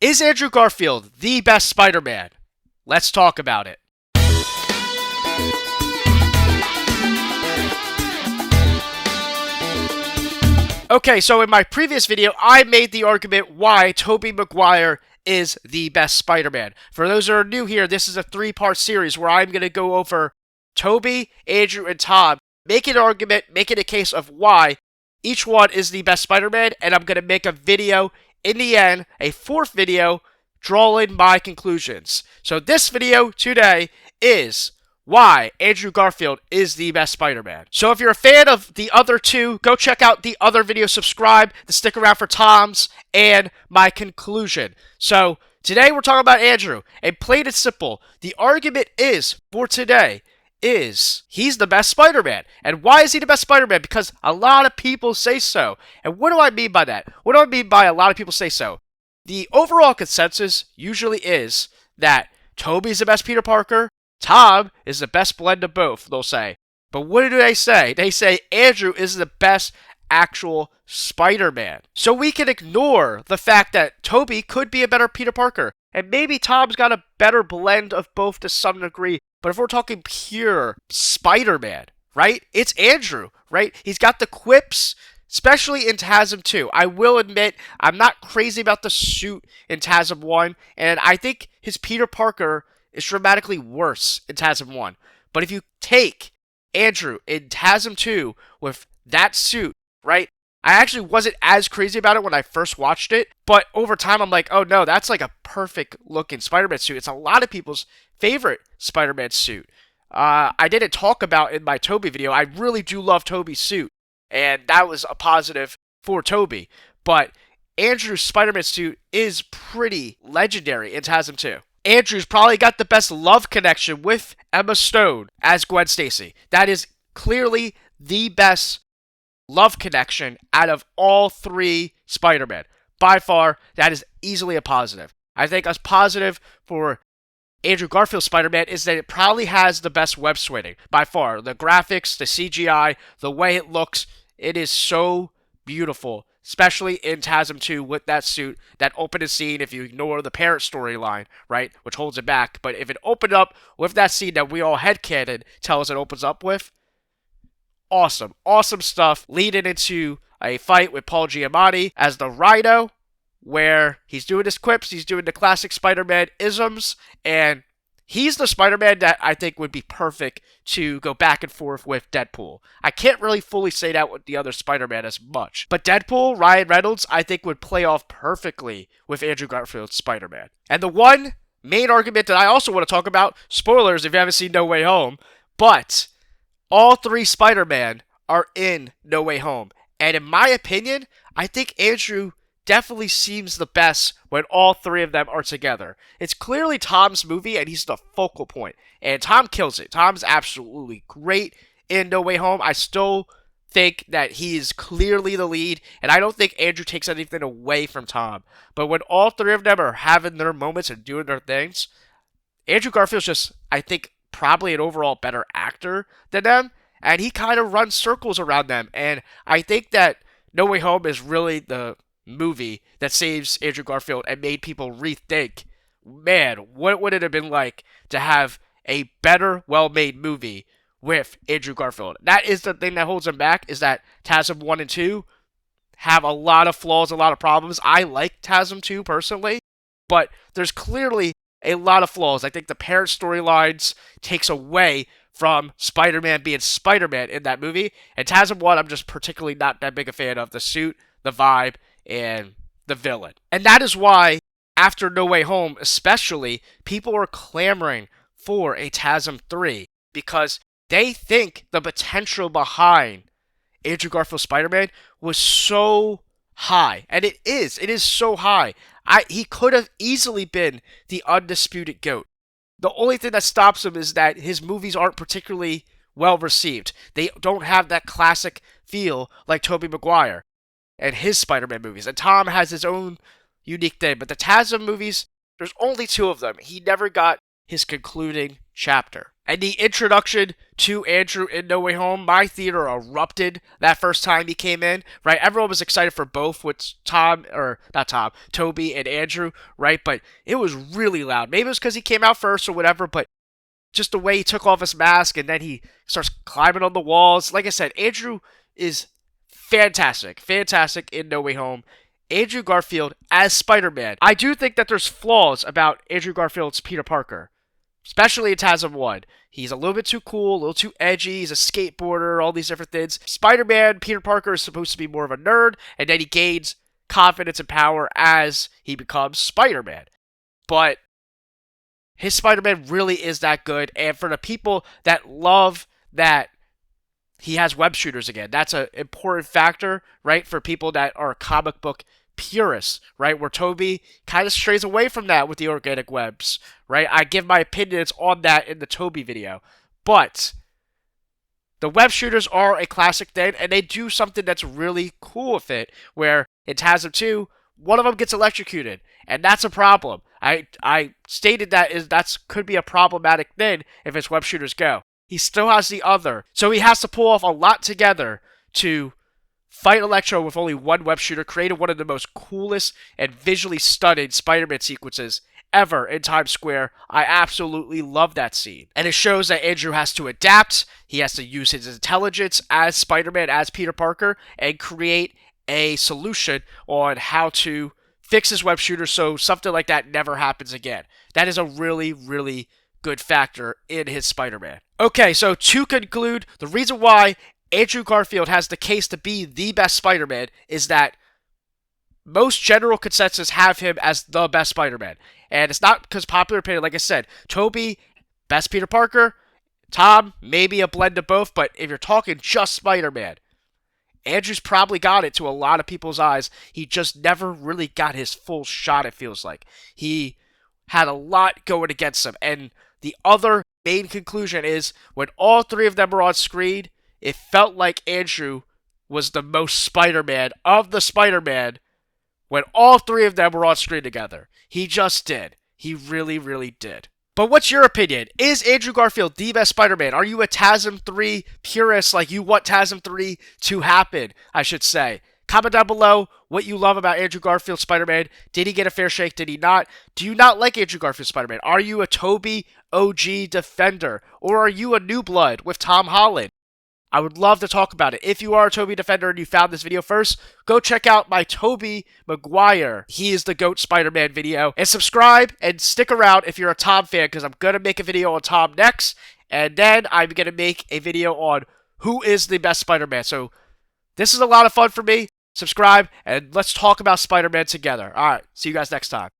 Is Andrew Garfield the best Spider-Man? Let's talk about it. Okay, so in my previous video, I made the argument why Tobey Maguire is the best Spider-Man. For those that are new here, this is a three-part series where I'm going to go over Tobey, Andrew, and Tom, make an argument, making a case of why each one is the best Spider-Man, and I'm going to make a video in the end, a fourth video, drawing my conclusions. So this video today is why Andrew Garfield is the best Spider-Man. So if you're a fan of the other two, go check out the other video, subscribe, to stick around for Tom's and my conclusion. So today we're talking about Andrew, and plain and simple, the argument is, for today, is he's the best Spider-Man. And why is he the best Spider-Man? Because a lot of people say so. And what do I mean by that? What do I mean by a lot of people say so? The overall consensus usually is that Tobey's the best Peter Parker, Tom is the best blend of both, they'll say. But what do they say? They say Andrew is the best actual Spider-Man. So we can ignore the fact that Tobey could be a better Peter Parker. And maybe Tom's got a better blend of both to some degree. But if we're talking pure Spider-Man, right? It's Andrew, right? He's got the quips, especially in TASM 2. I will admit, I'm not crazy about the suit in TASM 1. And I think his Peter Parker is dramatically worse in TASM 1. But if you take Andrew in TASM 2 with that suit, right? I actually wasn't as crazy about it when I first watched it, but over time I'm like, oh no, that's like a perfect looking Spider-Man suit. It's a lot of people's favorite Spider-Man suit. I didn't talk about in my Tobey video, I really do love Tobey's suit, and that was a positive for Tobey. But Andrew's Spider-Man suit is pretty legendary in TASM 2. Andrew's probably got the best love connection with Emma Stone as Gwen Stacy. That is clearly the best love connection out of all three Spider-Man. By far, that is easily a positive. I think a positive for Andrew Garfield's Spider-Man is that it probably has the best web swinging. By far. The graphics, the CGI, the way it looks, it is so beautiful. Especially in TASM 2 with that suit, that opening scene, if you ignore the parent storyline, right, which holds it back. But if it opened up with that scene that we all headcanon tell us it opens up with, awesome. Awesome stuff leading into a fight with Paul Giamatti as the Rhino, where he's doing his quips, he's doing the classic Spider-Man isms, and he's the Spider-Man that I think would be perfect to go back and forth with Deadpool. I can't really fully say that with the other Spider-Man as much. But Deadpool, Ryan Reynolds, I think would play off perfectly with Andrew Garfield's Spider-Man. And the one main argument that I also want to talk about, spoilers if you haven't seen No Way Home, but all three Spider-Man are in No Way Home. And in my opinion, I think Andrew definitely seems the best when all three of them are together. It's clearly Tom's movie, and he's the focal point. And Tom kills it. Tom's absolutely great in No Way Home. I still think that he is clearly the lead, and I don't think Andrew takes anything away from Tom. But when all three of them are having their moments and doing their things, Andrew Garfield's just, I think, probably an overall better actor than them, and he kind of runs circles around them. And I think that No Way Home is really the movie that saves Andrew Garfield and made people rethink, man, what would it have been like to have a better, well-made movie with Andrew Garfield? That is the thing that holds him back, is that TASM 1 and 2 have a lot of flaws, a lot of problems. I like TASM 2 personally, but there's clearly a lot of flaws. I think the parent storylines takes away from Spider-Man being Spider-Man in that movie. And TASM 1, I'm just particularly not that big a fan of the suit, the vibe, and the villain. And that is why, after No Way Home especially, people are clamoring for a TASM 3, because they think the potential behind Andrew Garfield's Spider-Man was so high. And it is so high. He could have easily been the undisputed GOAT. The only thing that stops him is that his movies aren't particularly well received. They don't have that classic feel like Tobey Maguire and his Spider-Man movies. And Tom has his own unique thing. But the TASM movies, there's only two of them. He never got his concluding chapter. And the introduction to Andrew in No Way Home, my theater erupted that first time he came in, right? Everyone was excited for both with Tom, or not Tom, Toby and Andrew, right? But it was really loud. Maybe it was because he came out first or whatever, but just the way he took off his mask and then he starts climbing on the walls. Like I said, Andrew is fantastic. Fantastic in No Way Home. Andrew Garfield as Spider-Man. I do think that there's flaws about Andrew Garfield's Peter Parker, especially in TASM 1. He's a little bit too cool, a little too edgy, he's a skateboarder, all these different things. Spider-Man, Peter Parker, is supposed to be more of a nerd, and then he gains confidence and power as he becomes Spider-Man. But his Spider-Man really is that good, and for the people that love that he has web shooters again, that's an important factor, right, for people that are comic book purists, right, where Toby kind of strays away from that with the organic webs, right? I give my opinions on that in the Toby video, but the web shooters are a classic thing, and they do something that's really cool with it, where in TASM 2, one of them gets electrocuted, and that's a problem. I stated that could be a problematic thing if his web shooters go. He still has the other, so he has to pull off a lot together to fight Electro with only one web shooter, created one of the most coolest and visually stunning Spider-Man sequences ever in Times Square. I absolutely love that scene. And it shows that Andrew has to adapt, he has to use his intelligence as Spider-Man, as Peter Parker, and create a solution on how to fix his web shooter so something like that never happens again. That is a really, really good factor in his Spider-Man. Okay, so to conclude, the reason why Andrew Garfield has the case to be the best Spider-Man is that most general consensus have him as the best Spider-Man. And it's not because popular opinion, like I said, Toby, best Peter Parker, Tom, maybe a blend of both, but if you're talking just Spider-Man, Andrew's probably got it to a lot of people's eyes. He just never really got his full shot, it feels like. He had a lot going against him. And the other main conclusion is when all three of them were on screen, it felt like Andrew was the most Spider-Man of the Spider-Man when all three of them were on screen together. He just did. He really, really did. But what's your opinion? Is Andrew Garfield the best Spider-Man? Are you a TASM 3 purist, like you want TASM 3 to happen, I should say? Comment down below what you love about Andrew Garfield Spider-Man. Did he get a fair shake? Did he not? Do you not like Andrew Garfield Spider-Man? Are you a Toby OG defender? Or are you a new blood with Tom Holland? I would love to talk about it. If you are a Toby defender and you found this video first, go check out my Toby Maguire, he is the GOAT Spider-Man video. And subscribe and stick around if you're a Tom fan, because I'm going to make a video on Tom next. And then I'm going to make a video on who is the best Spider-Man. So this is a lot of fun for me. Subscribe and let's talk about Spider-Man together. Alright, see you guys next time.